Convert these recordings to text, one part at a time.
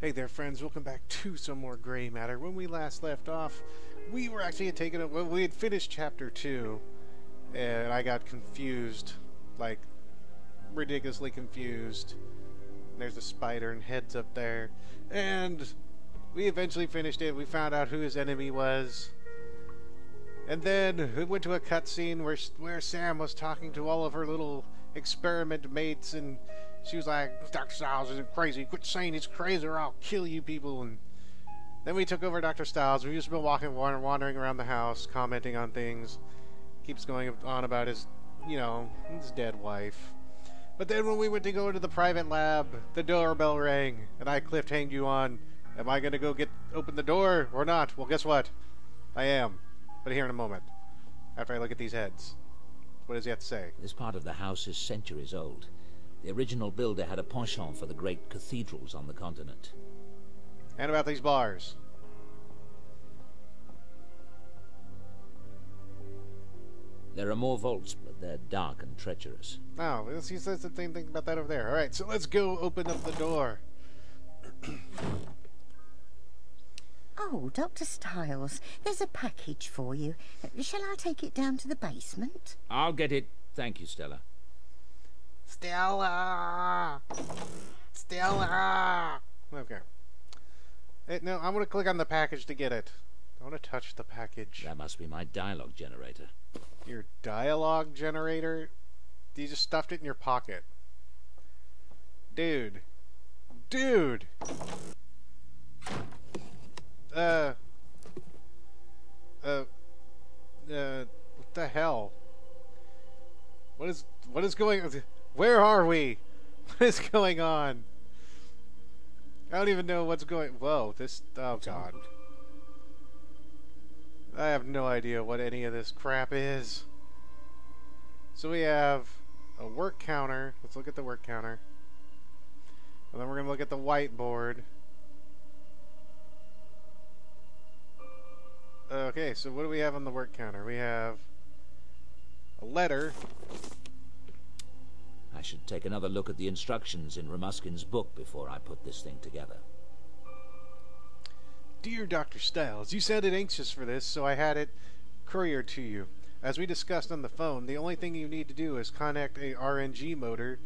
Hey there, friends. Welcome back to some more Gray Matter. When we last left off, we were actually taking it. Well, we had finished chapter 2, and I got confused, like ridiculously confused. There's a spider and heads up there, and we eventually finished it. We found out who his enemy was, and then we went to a cutscene where Sam was talking to all of her little experiment mates, and she was like, Dr. Styles isn't crazy. Quit saying he's crazy or I'll kill you people. And then we took over Dr. Styles. We've just been wandering around the house, commenting on things. Keeps going on about his, his dead wife. But then when we went to go into the private lab, the doorbell rang, and I cliffhanged you on, am I going to go open the door or not? Well, guess what? I am. But here in a moment, after I look at these heads. What does he have to say? This part of the house is centuries old. The original builder had a penchant for the great cathedrals on the continent. And about these bars. There are more vaults, but they're dark and treacherous. Oh, he says the same thing about that over there. Alright, so let's go open up the door. Oh, Dr. Styles, there's a package for you. Shall I take it down to the basement? I'll get it. Thank you, Stella. Stella! Stella! Okay. No, I'm going to click on the package to get it. I want to touch the package. That must be my dialogue generator. Your dialogue generator? You just stuffed it in your pocket. Dude. Dude! What the hell? What is going on? Where are we? What is going on? I don't even know what's going. Whoa, this. Oh god. I have no idea what any of this crap is. So we have a work counter. Let's look at the work counter. And then we're going to look at the whiteboard. Okay, so what do we have on the work counter? We have a letter. I should take another look at the instructions in Ramuskin's book before I put this thing together. Dear Dr. Styles, you sounded anxious for this, so I had it couriered to you. As we discussed on the phone, the only thing you need to do is connect a RNG motor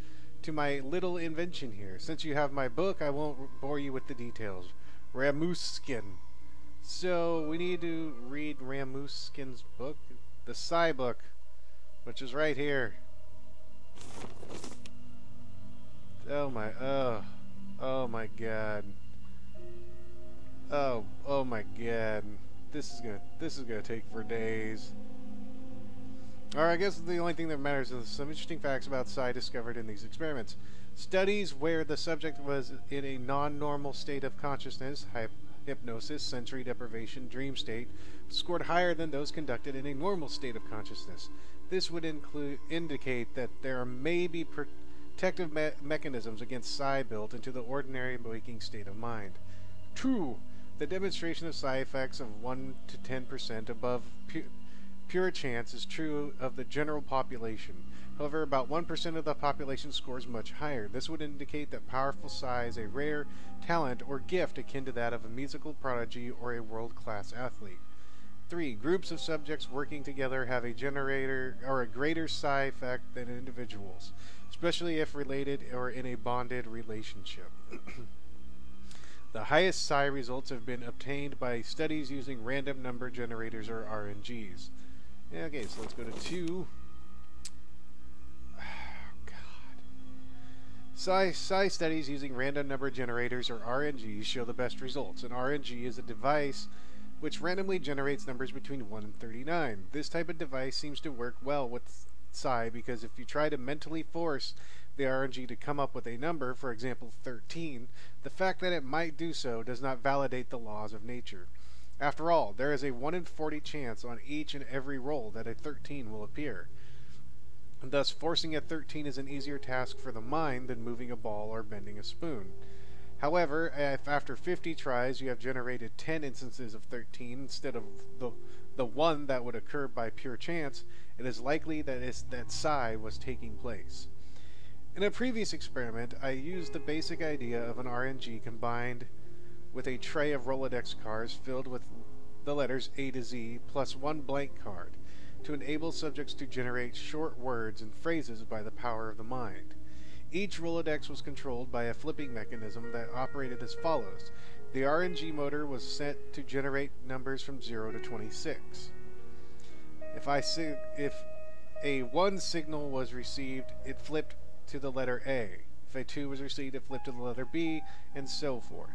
to my little invention here. Since you have my book, I won't bore you with the details. Ramuskin. So, we need to read Ramuskin's book, the Psi book, which is right here. Oh my my god. Oh my god. This is gonna take for days. Alright, I guess the only thing that matters is some interesting facts about Psi discovered in these experiments. Studies where the subject was in a non-normal state of consciousness, hypnosis, sensory deprivation, dream state, scored higher than those conducted in a normal state of consciousness. This would indicate that there may be protective mechanisms against Psi built into the ordinary waking state of mind. True, the demonstration of Psi effects of 1 to 10% above pure chance is true of the general population. However, about 1% of the population scores much higher. This would indicate that powerful Psi is a rare talent or gift akin to that of a musical prodigy or a world-class athlete. 3. Groups of subjects working together have a generator or a greater Psi effect than individuals, especially if related or in a bonded relationship. The highest Psi results have been obtained by studies using random number generators or RNGs. Okay, so let's go to 2. Psi studies using random number generators or RNGs show the best results. An RNG is a device which randomly generates numbers between 1 and 39. This type of device seems to work well with Psi because if you try to mentally force the RNG to come up with a number, for example 13, the fact that it might do so does not validate the laws of nature. After all, there is a 1 in 40 chance on each and every roll that a 13 will appear. Thus, forcing a 13 is an easier task for the mind than moving a ball or bending a spoon. However, if after 50 tries you have generated 10 instances of 13 instead of the one that would occur by pure chance, it is likely that Psi was taking place. In a previous experiment, I used the basic idea of an RNG combined with a tray of Rolodex cards filled with the letters A to Z plus one blank card to enable subjects to generate short words and phrases by the power of the mind. Each Rolodex was controlled by a flipping mechanism that operated as follows. The RNG motor was set to generate numbers from 0 to 26. If a 1 signal was received, it flipped to the letter A. If a 2 was received, it flipped to the letter B, and so forth,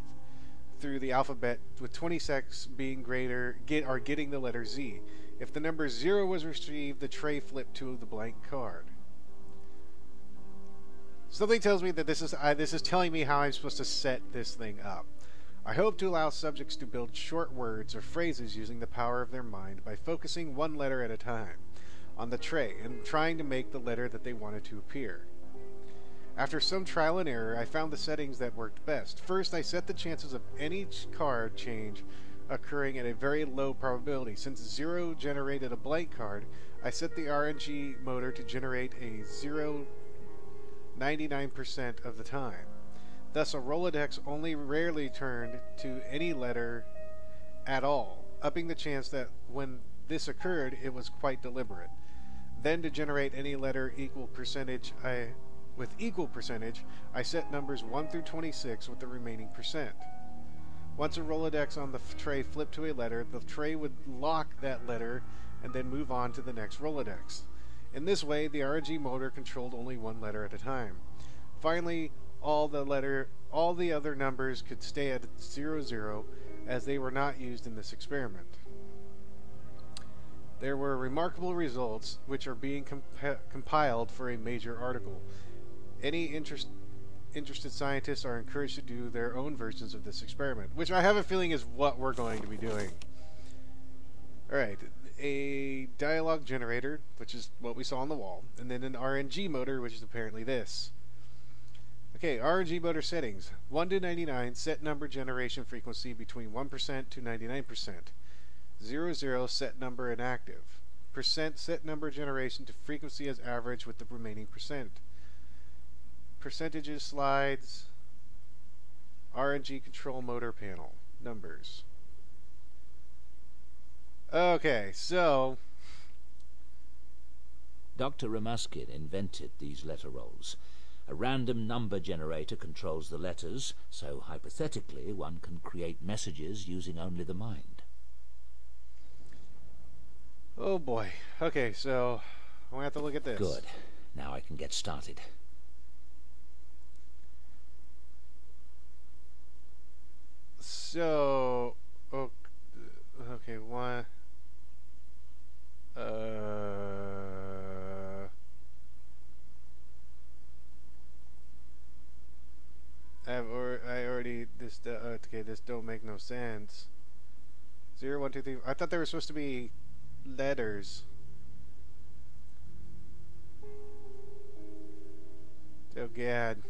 through the alphabet, with 26 being getting the letter Z. If the number 0 was received, the tray flipped to the blank card. Something tells me that this is telling me how I'm supposed to set this thing up. I hope to allow subjects to build short words or phrases using the power of their mind by focusing one letter at a time on the tray and trying to make the letter that they wanted to appear. After some trial and error, I found the settings that worked best. First, I set the chances of any card change occurring at a very low probability. Since 0 generated a blank card, I set the RNG motor to generate a 0 99% of the time. Thus, a Rolodex only rarely turned to any letter at all, upping the chance that when this occurred, it was quite deliberate. Then, to generate any letter with equal percentage, I set numbers 1 through 26 with the remaining percent. Once a Rolodex on the tray flipped to a letter, the tray would lock that letter and then move on to the next Rolodex. In this way, the RNG motor controlled only one letter at a time. Finally, all the other numbers could stay at 00 as they were not used in this experiment. There were remarkable results which are being compiled for a major article. Any interested scientists are encouraged to do their own versions of this experiment, which I have a feeling is what we're going to be doing. Alright, a dialogue generator, which is what we saw on the wall, and then an RNG motor, which is apparently this. Okay, RNG motor settings. 1 to 99, set number generation frequency between 1% to 99%. 00, set number inactive. Percent, set number generation to frequency as average with the remaining percent. Percentages, slides, RNG control motor panel, numbers. Okay, so Dr. Ramuskin invented these letter rolls. A random number generator controls the letters, so hypothetically one can create messages using only the mind. Oh boy. Okay, so I'm going to have to look at this. Good. Now I can get started. So, okay, one. Okay, this don't make no sense. 0, 1, 2, 3. I thought they were supposed to be letters. Oh God.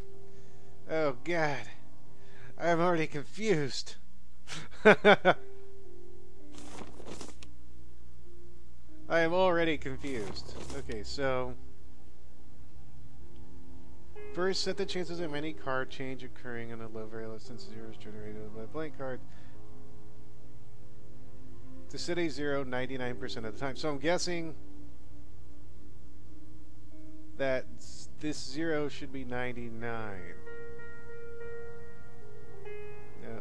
Oh God. I'm already confused. I am already confused. Okay, so first, set the chances of any card change occurring in a low variable since 0 is generated by a blank card to set a 0 99% of the time. So I'm guessing that this 0 should be 99.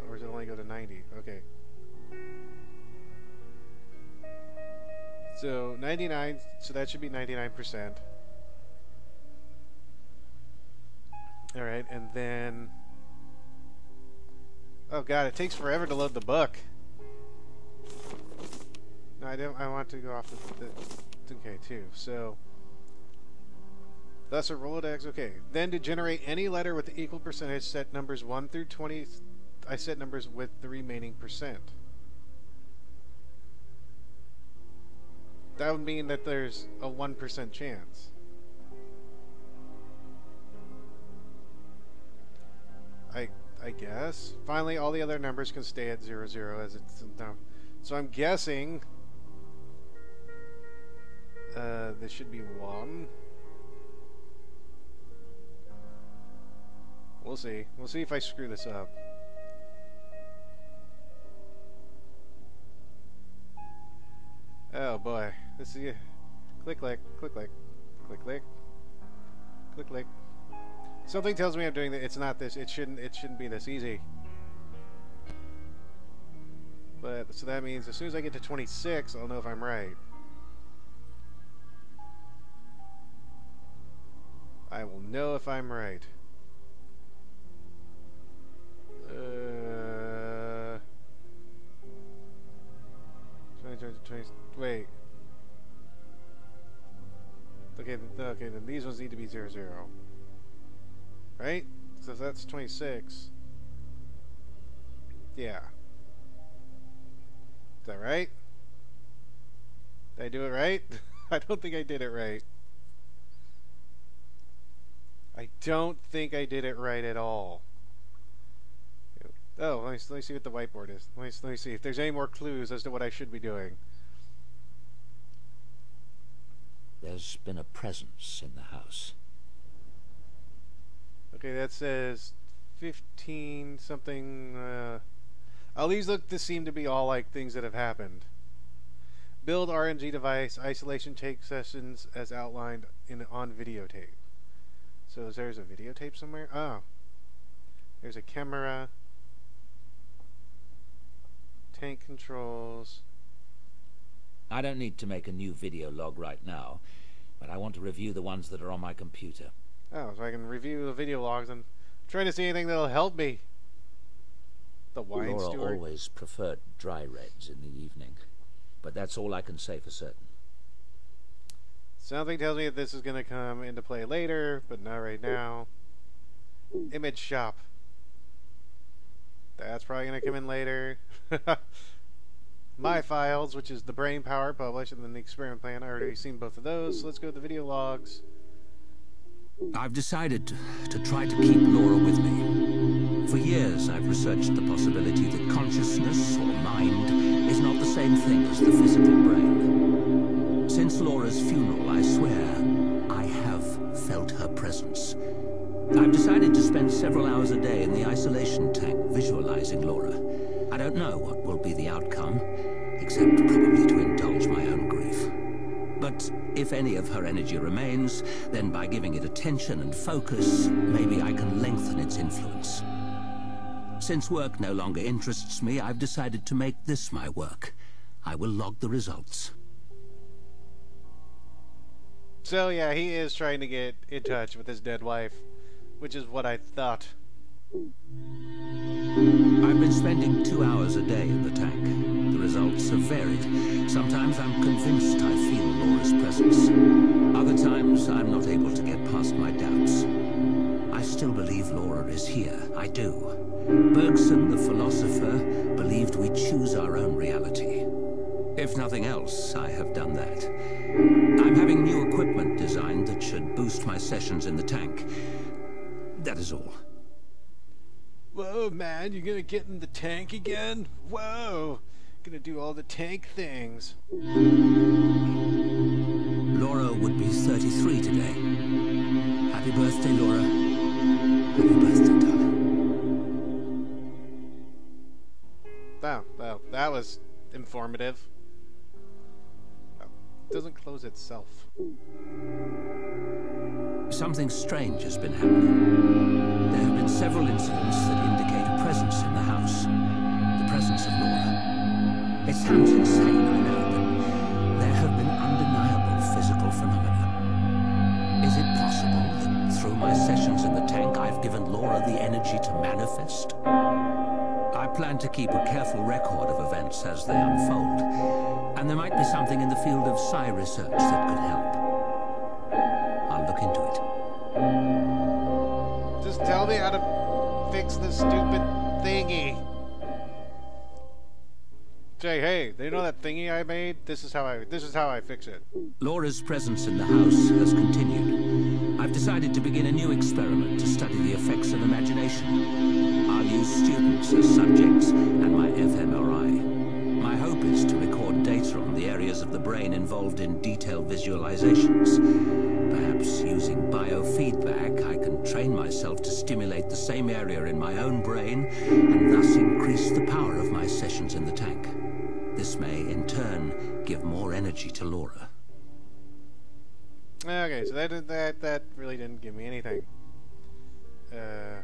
Or does it only go to 90? Okay. So 99, so that should be 99%. Alright, and then... Oh god, it takes forever to load the book. No, I want to go off the okay, too. So... Thus a Rolodex, okay. Then to generate any letter with the equal percentage, set numbers 1 through 20... I set numbers with the remaining percent. That would mean that there's a 1% chance. I guess. Finally, all the other numbers can stay at 00 as it's now. So I'm guessing this should be 1. We'll see. We'll see if I screw this up. Oh boy. This is click, click, click, click, click, click, click, click. Something tells me I'm doing that. It's not this. It shouldn't be this easy. But so that means as soon as I get to 26, I'll know if I'm right. I will know if I'm right. 20, wait. Okay, okay, then these ones need to be 0, 0. Right? So that's 26. Yeah. Is that right? Did I do it right? I don't think I did it right. I don't think I did it right at all. Oh, let me see what the whiteboard is. Let me see if there's any more clues as to what I should be doing. There's been a presence in the house. Okay, that says 15 something. Oh, these look to seem to be all like things that have happened. Build RNG device, isolation take sessions as outlined on videotape. So there's a videotape somewhere? Oh. There's a camera. Tank controls. I don't need to make a new video log right now, but I want to review the ones that are on my computer. Oh, so I can review the video logs and try to see anything that'll help me. The wine Laura steward. always preferred dry reds in the evening, but that's all I can say for certain. Something tells me that this is going to come into play later, but not right now. Image shop. That's probably going to come in later. My files, which is the brain power published, and then the experiment plan. I already seen both of those, so let's go to the video logs. I've decided to try to keep Laura with me. For years, I've researched the possibility that consciousness or mind is not the same thing as the physical brain. Since Laura's funeral, I swear, I have felt her presence. I've decided to spend several hours a day in the isolation tank visualizing Laura. I don't know what will be the outcome, except probably to indulge my own grief. But if any of her energy remains, then by giving it attention and focus, maybe I can lengthen its influence. Since work no longer interests me, I've decided to make this my work. I will log the results. So yeah, he is trying to get in touch with his dead wife, which is what I thought. I've been spending 2 hours a day in the tank. The results have varied. Sometimes I'm convinced I feel Laura's presence. Other times I'm not able to get past my doubts. I still believe Laura is here. I do. Bergson, the philosopher, believed we choose our own reality. If nothing else, I have done that. I'm having new equipment designed that should boost my sessions in the tank. That is all. Whoa, man, you're gonna get in the tank again? Whoa! Gonna do all the tank things. Laura would be 33 today. Happy birthday, Laura. Happy birthday, darling. Wow, that was informative. Oh, it doesn't close itself. Something strange has been happening. There have been several incidents that indicate a presence in the house. The presence of Laura. It sounds insane, I know, but there have been undeniable physical phenomena. Is it possible that through my sessions in the tank I've given Laura the energy to manifest? I plan to keep a careful record of events as they unfold, and there might be something in the field of psi research that could help. I'll look into it. Just tell me how to fix this stupid thingy. Say, hey, they know that thingy I made? This is how I fix it. Laura's presence in the house has continued. I've decided to begin a new experiment to study the effects of imagination. I'll use students as subjects and my fMRI. My hope is to record data on the areas of the brain involved in detailed visualizations. Perhaps using biofeedback, I can train myself to stimulate the same area in my own brain and thus increase the power of my sessions in the tank. This may, in turn, give more energy to Laura. Okay, so that really didn't give me anything. Yeah,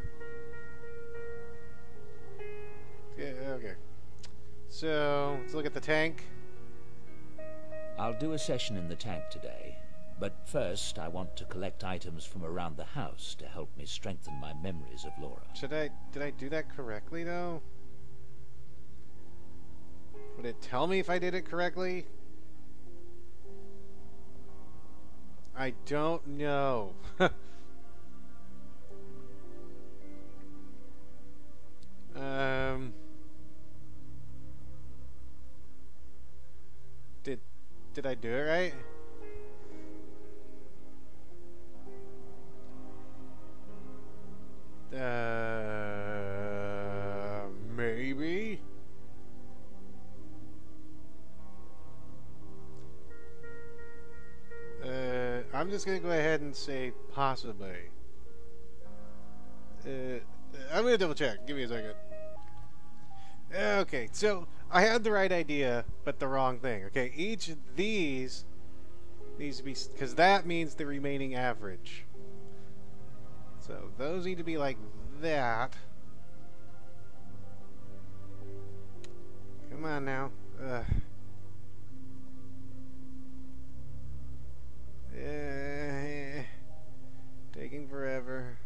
okay. So let's look at the tank. I'll do a session in the tank today, but first I want to collect items from around the house to help me strengthen my memories of Laura. Did I do that correctly though? Would it tell me if I did it correctly? I don't know. Did I do it right? Maybe? I'm just gonna go ahead and say possibly. I'm gonna double check. Give me a second. Okay, so I had the right idea, but the wrong thing. Okay, each of these needs to be, because that means the remaining average. So those need to be like that. Come on now. Taking forever.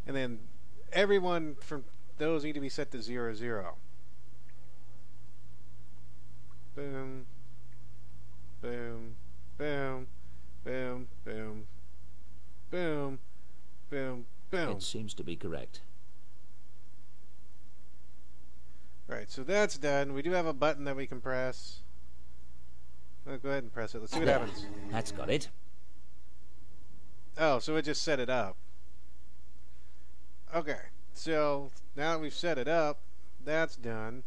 And then everyone from those need to be set to 0, 0. Boom. Boom. Boom. Boom. Boom. Boom. Boom. Boom. It seems to be correct. Right, so that's done. We do have a button that we can press. Well, go ahead and press it. Let's see what happens. That's got it. Oh, so it just set it up. Okay, so now that we've set it up, that's done.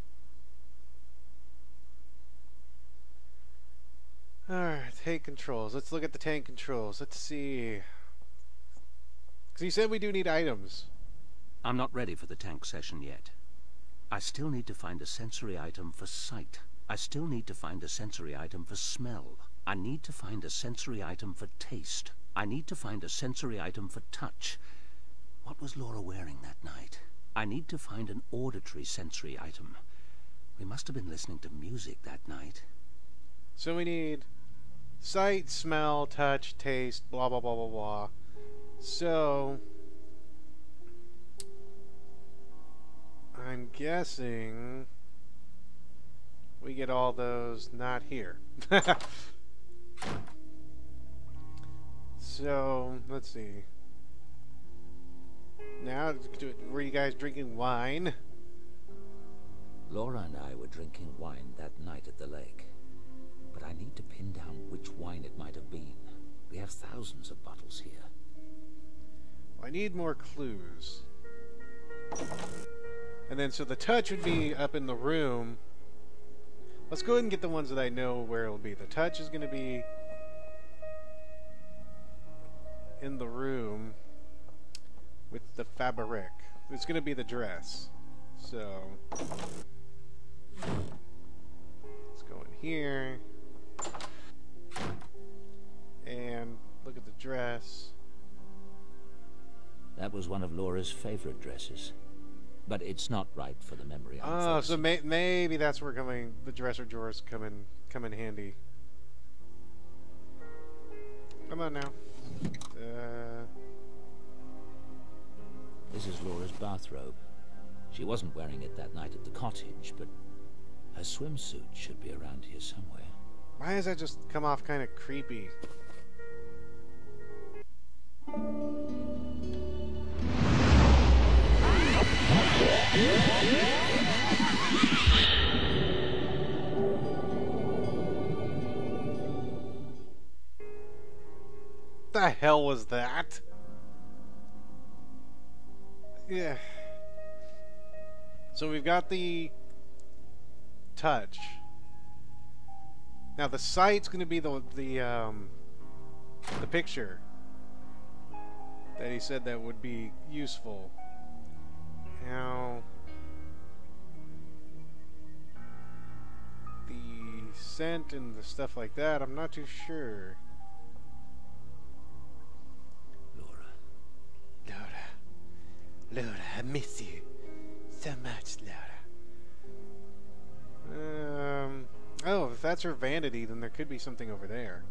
Alright, tank controls. Let's look at the tank controls. Let's see. Because you said we do need items. I'm not ready for the tank session yet. I still need to find a sensory item for sight. I still need to find a sensory item for smell. I need to find a sensory item for taste. I need to find a sensory item for touch. What was Laura wearing that night? I need to find an auditory sensory item. We must have been listening to music that night. So we need sight, smell, touch, taste, blah, blah, blah, blah, blah. So I'm guessing we get all those not here. So, let's see. Now, were you guys drinking wine? Laura and I were drinking wine that night at the lake. But I need to pin down which wine it might have been. We have thousands of bottles here. Well, I need more clues. And then, so the touch would be up in the room. Let's go ahead and get the ones that I know where it'll be. The touch is going to be in the room with the fabric. It's going to be the dress. So let's go in here and look at the dress. That was one of Laura's favorite dresses. But it's not right for the memory. Oh, so maybe that's where the dresser drawers come in handy. Come on now. This is Laura's bathrobe. She wasn't wearing it that night at the cottage, but her swimsuit should be around here somewhere. Why does that just come off kind of creepy? The hell was that? Yeah. So we've got the touch. Now the sight's going to be the picture that he said that would be useful. Now scent and the stuff like that, I'm not too sure. Laura, I miss you so much, Laura. Oh, if that's her vanity, then there could be something over there.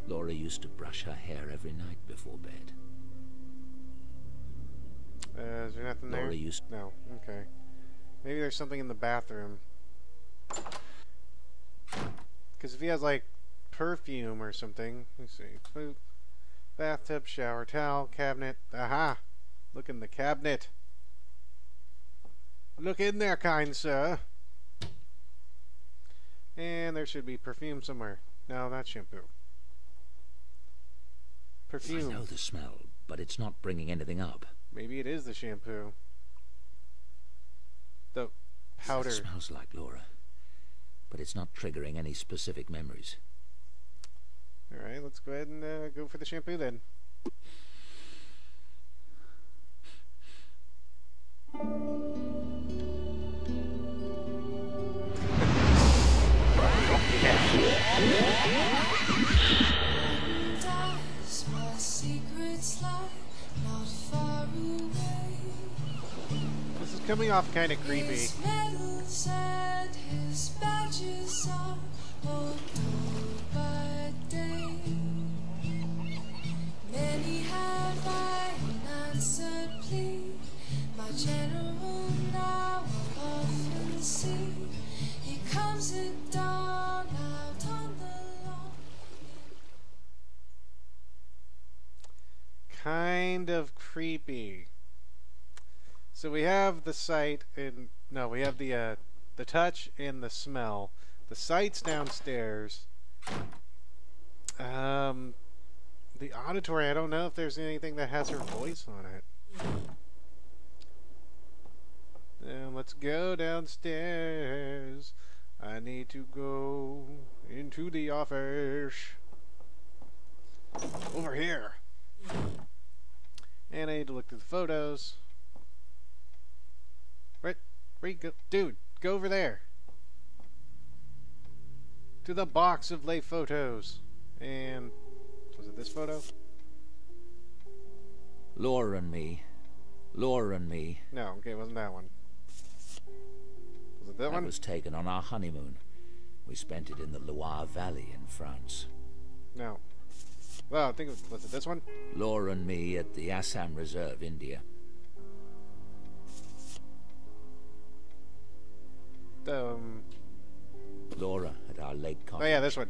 Laura used to brush her hair every night before bed. Is there nothing there? Laura used... No, okay. Maybe there's something in the bathroom. Because if he has, like, perfume or something, let's see. Food, bathtub, shower, towel, cabinet. Aha! Look in the cabinet. Look in there, kind sir. And there should be perfume somewhere. No, that's shampoo. Perfume. I know the smell, but it's not bringing anything up. Maybe it is the shampoo. The powder. It smells like Laura, but it's not triggering any specific memories. Alright, let's go ahead and go for the shampoo then. This is coming off kind of creepy. Many have I unanswered plea. My general now will often see. He comes at dawn out on the lawn. Kind of creepy. So we have the sight and no, we have the touch and the smell. The sight's downstairs. The auditory, I don't know if there's anything that has her voice on it. Let's go downstairs. I need to go into the office. Over here. And I need to look through the photos. Where you go? Dude, go over there. To the box of late photos. And was it this photo? Laura and me. Laura and me. No, okay, it wasn't that one. Was it that one? That was taken on our honeymoon. We spent it in the Loire Valley in France. No. Well, I think was it this one? Laura and me at the Assam Reserve, India. Laura at our lake cottage. Oh yeah, this one.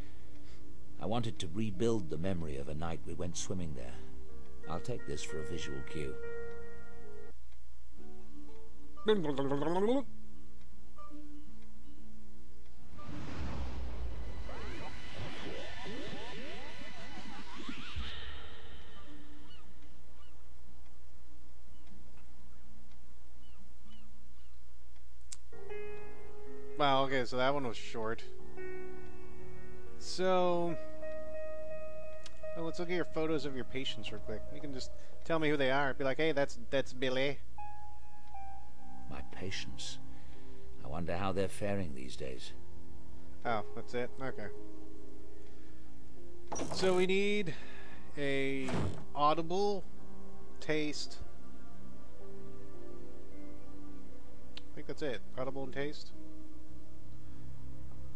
I wanted to rebuild the memory of a night we went swimming there. I'll take this for a visual cue. Wow, okay, so that one was short. So, well, let's look at your photos of your patients real quick. You can just tell me who they are. Be like, hey, that's Billy. My patients. I wonder how they're faring these days. Oh, that's it? Okay. So we need a audible taste. I think that's it. Audible and taste.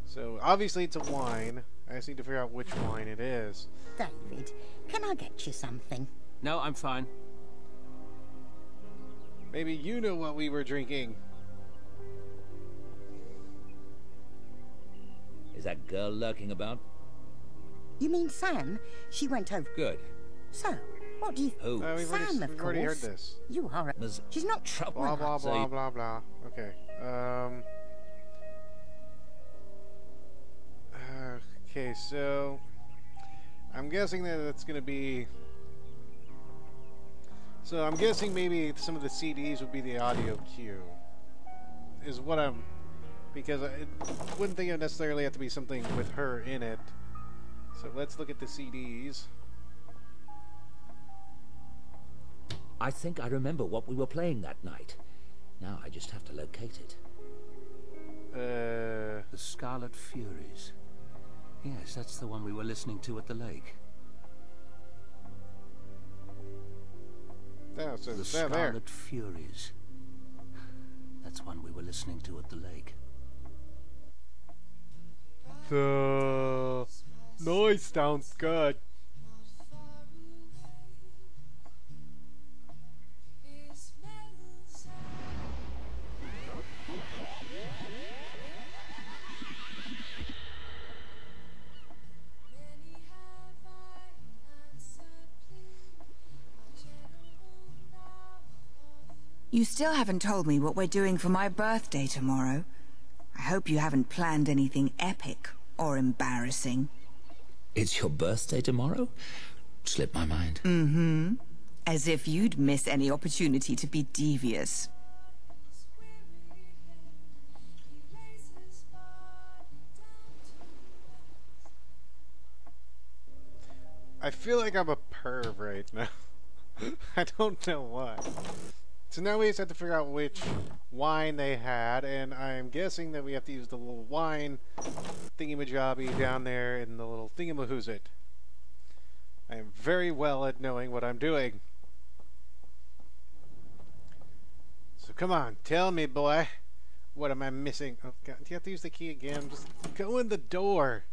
So obviously it's a wine. I just need to figure out which wine it is. David, can I get you something? No, I'm fine. Maybe you know what we were drinking. Is that girl lurking about? You mean Sam? She went over. Good. So, what do you... Who? We've Sam, of already heard course. this. You are a... Ms. She's not... Trouble. Blah, blah, So blah, you- blah, blah. Okay. Okay, so... I'm guessing that it's going to be... So I'm guessing maybe some of the CDs would be the audio cue. Is what I'm... Because I wouldn't think it would necessarily have to be something with her in it. So let's look at the CDs. I think I remember what we were playing that night. Now I just have to locate it. The Scarlet Furies. Yes, that's the one we were listening to at the lake. Oh, so The it's down there. Scarlet Furies. That's one we were listening to at the lake. The noise sounds good. His medals many have I answered plea. My general now often You still haven't told me what we're doing for my birthday tomorrow. I hope you haven't planned anything epic or embarrassing. It's your birthday tomorrow? Slipped my mind. As if you'd miss any opportunity to be devious. weary head, he lays his body down to rest. I feel like I'm a perv right now. I don't know why. So now we just have to figure out which wine they had, and I'm guessing that we have to use the little wine thingy-majobby down there in the little thingamahoosit. I am very well at knowing what I'm doing. So come on, tell me, boy. What am I missing? Oh, God, do you have to use the key again? Just go in the door.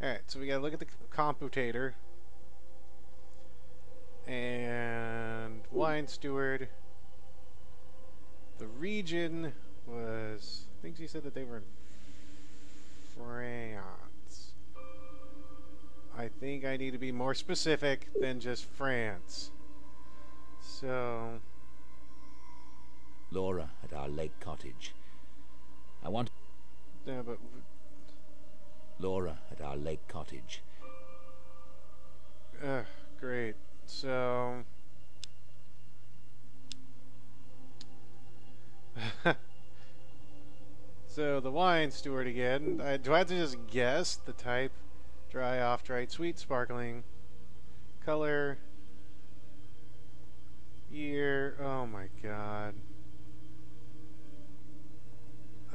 Alright, so we gotta look at the computator. And wine steward. The region was, I think she said that they were in France. I think I need to be more specific than just France. So, Laura at our lake cottage. I want no, but Laura at our lake cottage. great. So, so the wine steward again. Do I have to just guess the type? Dry, off-dry, sweet, sparkling, color, year. Oh my god.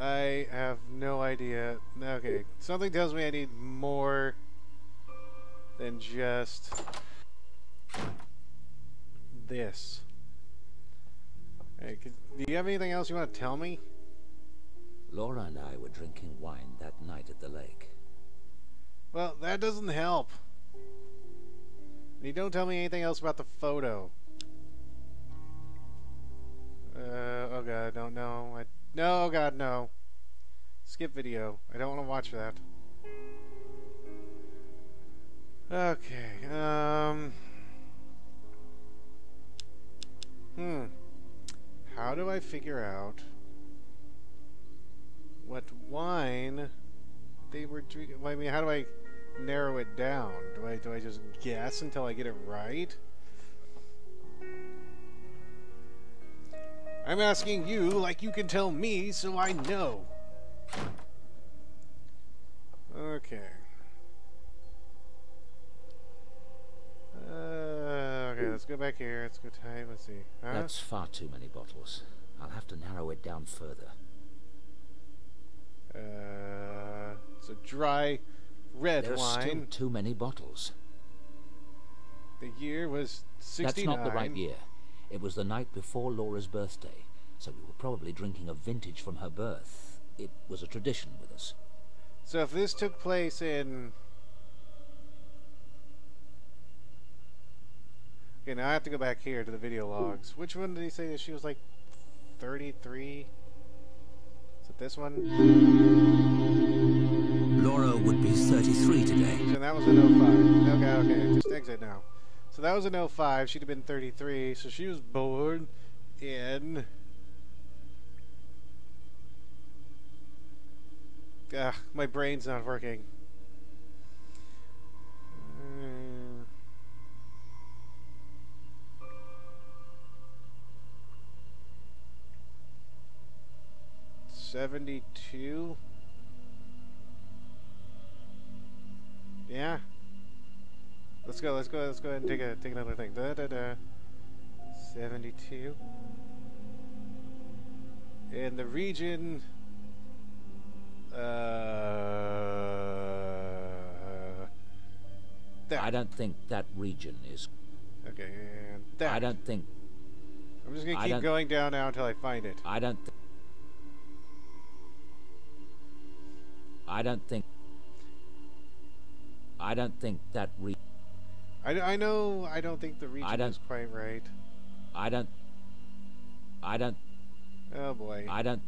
I have no idea. Okay, something tells me I need more than just this. Hey, do you have anything else you want to tell me? Laura and I were drinking wine that night at the lake. Well, that doesn't help. You don't tell me anything else about the photo. Oh god, I don't know. No, oh god, no. Skip video. I don't want to watch that. Okay, how do I figure out what wine they were drinking? I mean, how do I narrow it down? Do I just guess until I get it right? I'm asking you like you can tell me so I know. Okay. Okay, let's go back here. Let's go type. Let's see. Huh? That's far too many bottles. I'll have to narrow it down further. So dry red There's wine. still too many bottles. The year was 69. That's not the right year. It was the night before Laura's birthday, so we were probably drinking a vintage from her birth. It was a tradition with us. So if this took place in... Okay, now I have to go back here to the video logs. Which one did he say that she was like 33? Is it this one? Laura would be 33 today. So that was an 05. Okay, just exit now. So that was an 05. She'd have been 33. So she was born in... my brain's not working. Mm. '72. Yeah. Let's go ahead and take another thing. 72. In the region... that. I don't think that region is... Okay, and that. I don't think... I'm just gonna keep going down now until I find it. I don't think that region... I know I don't think the region is quite right. I don't... Oh boy. I don't...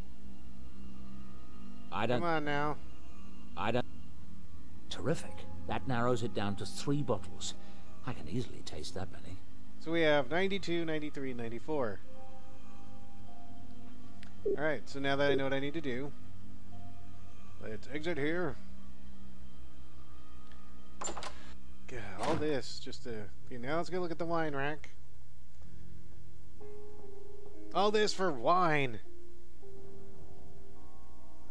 Come on now. Terrific. That narrows it down to 3 bottles. I can easily taste that many. So we have 92, 93, 94. Alright, so now that I know what I need to do, let's exit here. God, all this just to... Okay, now let's go look at the wine rack. All this for wine!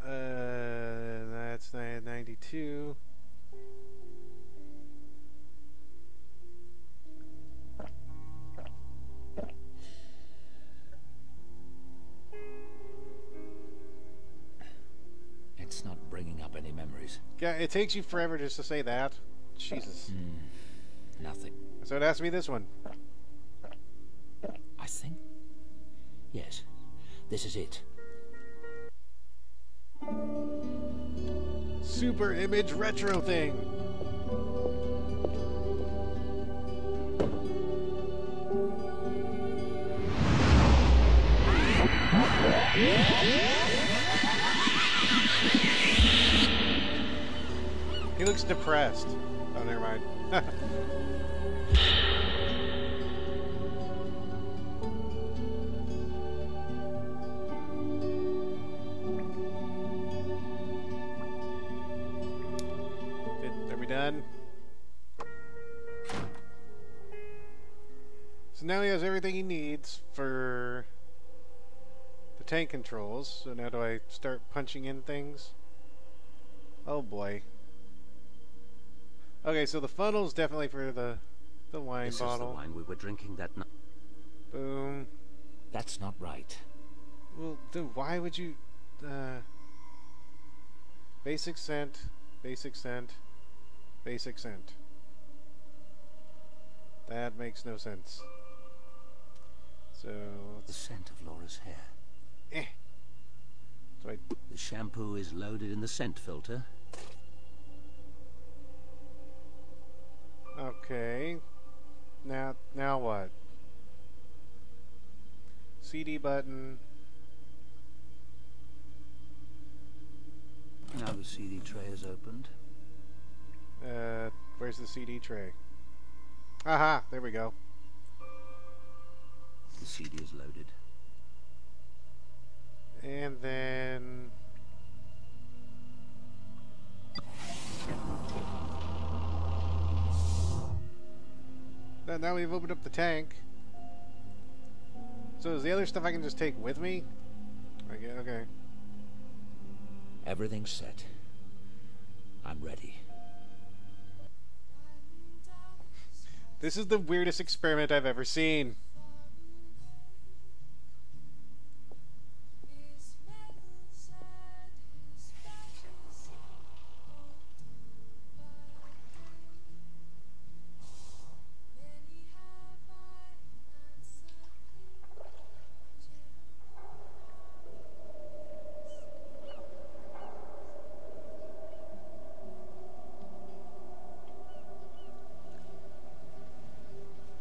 That's 92. It's not bringing up any memories. Yeah, it takes you forever just to say that. Jesus. Nothing. So it has to be this one. I think... Yes. This is it. Super image retro thing. He looks depressed. Oh, never mind. Are we done? So now he has everything he needs for the tank controls. So now do I start punching in things? Oh boy. Okay, so the funnel's definitely for the wine This bottle. is the wine we were drinking that night. Boom. That's not right. Well, then why would you... basic scent, basic scent, basic scent. That makes no sense. So... The scent of Laura's hair. So I... The shampoo is loaded in the scent filter. Okay. Now what? CD button. Now the CD tray is opened. Where's the CD tray? Aha! There we go. The CD is loaded. And then... Now we've opened up the tank. So is the other stuff I can just take with me? Okay. Everything's set. I'm ready. This is the weirdest experiment I've ever seen.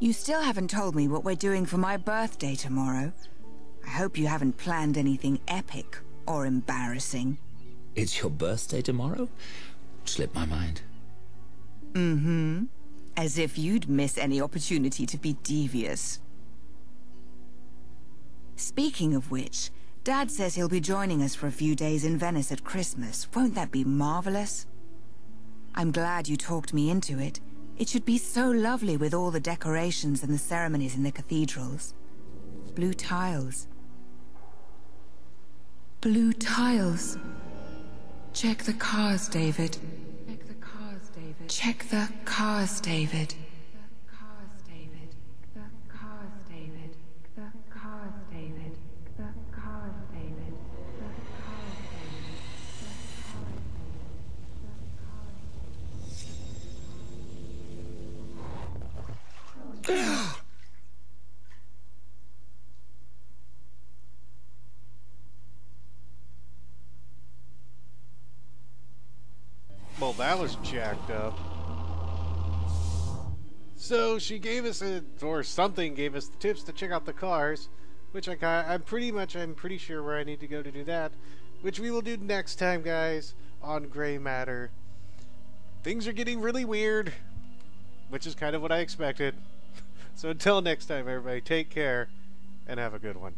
You still haven't told me what we're doing for my birthday tomorrow. I hope you haven't planned anything epic or embarrassing. It's your birthday tomorrow? Slipped my mind. Mm-hmm. As if you'd miss any opportunity to be devious. Speaking of which, Dad says he'll be joining us for a few days in Venice at Christmas. Won't that be marvelous? I'm glad you talked me into it. It should be so lovely with all the decorations and the ceremonies in the cathedrals. Blue tiles. Blue tiles. Check the cars, David. Check the cars, David. Check the cars, David. The cars, David. The cars, David. The cars, David. The cars, David. Well, that was jacked up. So she gave us or something gave us the tips to check out the cars, which I'm pretty sure where I need to go to do that, which we will do next time, guys, on Gray Matter. Things are getting really weird, which is kind of what I expected. So until next time, everybody, take care and have a good one.